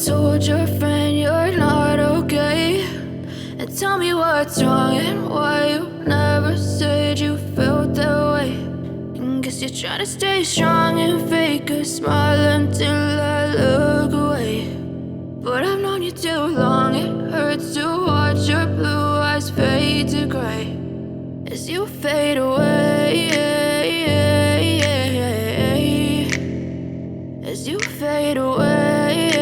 told your friend you're not okay? And tell me what's wrong and why you never said you felt that way. And guess you're trying to stay strong and fake a smile until I look away. But I've known you too long, it hurts to watch your blue eyes fade to gray as you fade away, as you fade away.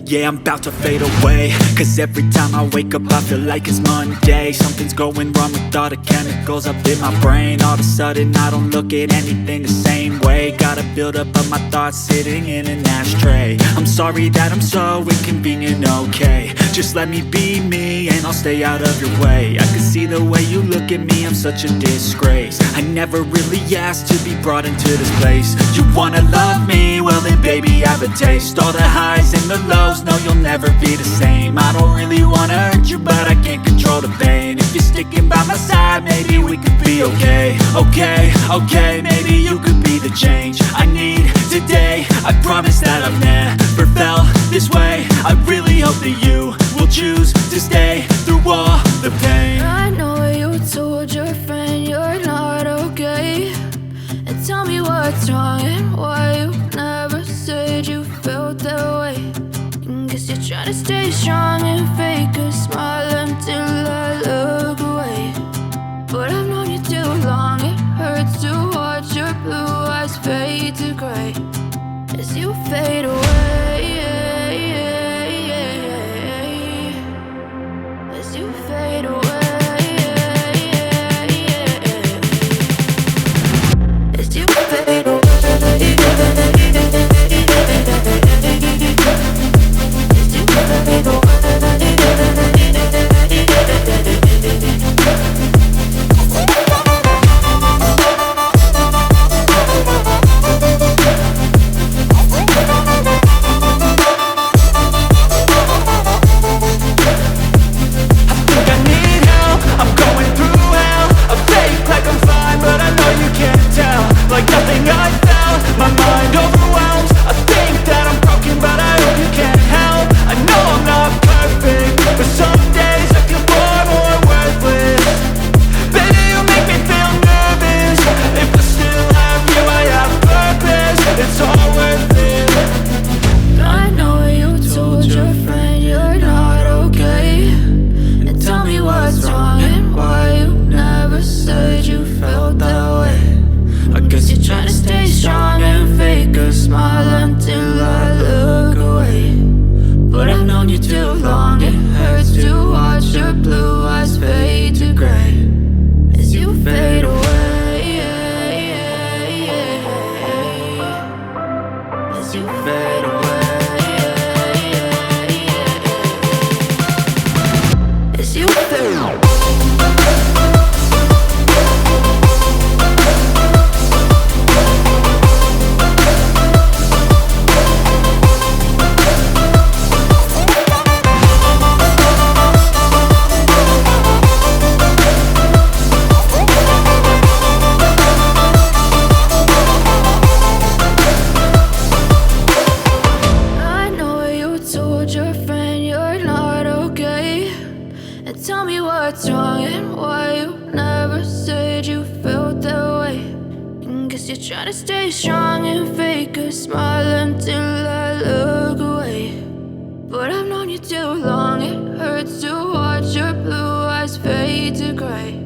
Yeah, I'm about to fade away, cause every time I wake up I feel like it's Monday. Something's going wrong with all the chemicals up in my brain. All of a sudden I don't look at anything the same way. Gotta build up of my thoughts sitting in an ashtray. I'm sorry that I'm so inconvenient, okay? Just let me be me and I'll stay out of your way. I can see the way you look at me, I'm such a disgrace. I never really asked to be brought into this place. You wanna love me? Well then baby, have a taste. All the highs and the lows, no, you'll never be the same. I don't really wanna hurt you, but I can't control the pain. If you're sticking by my side, maybe we could be okay. Okay, maybe you could be the change I need today. I promise that I've never felt this way. I really hope that you will choose to stay through all the pain. I know you told your friend you're not okay. And tell me what's wrong and why you never said you felt that way. Guess you're trying to stay strong and fake a smile until I look away. But I've known you too long, it hurts to watch your blue eyes fade to gray as you fade away, as you fade away, as you fade away. Like nothing I felt, my mind overwhelmed. I think that I'm broken, but I hope you can't help. I know I'm not perfect, but some days I feel far more worthless. Baby, you make me feel nervous. If I still have you, I have purpose. It's all worth it. I know you told your friend you're not okay. And tell me what's wrong and why you never said you felt that way. I guess you're trying to stay strong and fake a smile until I look away. But I've known you too long, it hurts to watch your blue eyes fade to gray as you fade away, as you fade away, as you fade away. Your friend you're not okay. And tell me what's wrong and why you never said you felt that way. And guess you're trying to stay strong and fake a smile until I look away. But I've known you too long, it hurts to watch your blue eyes fade to gray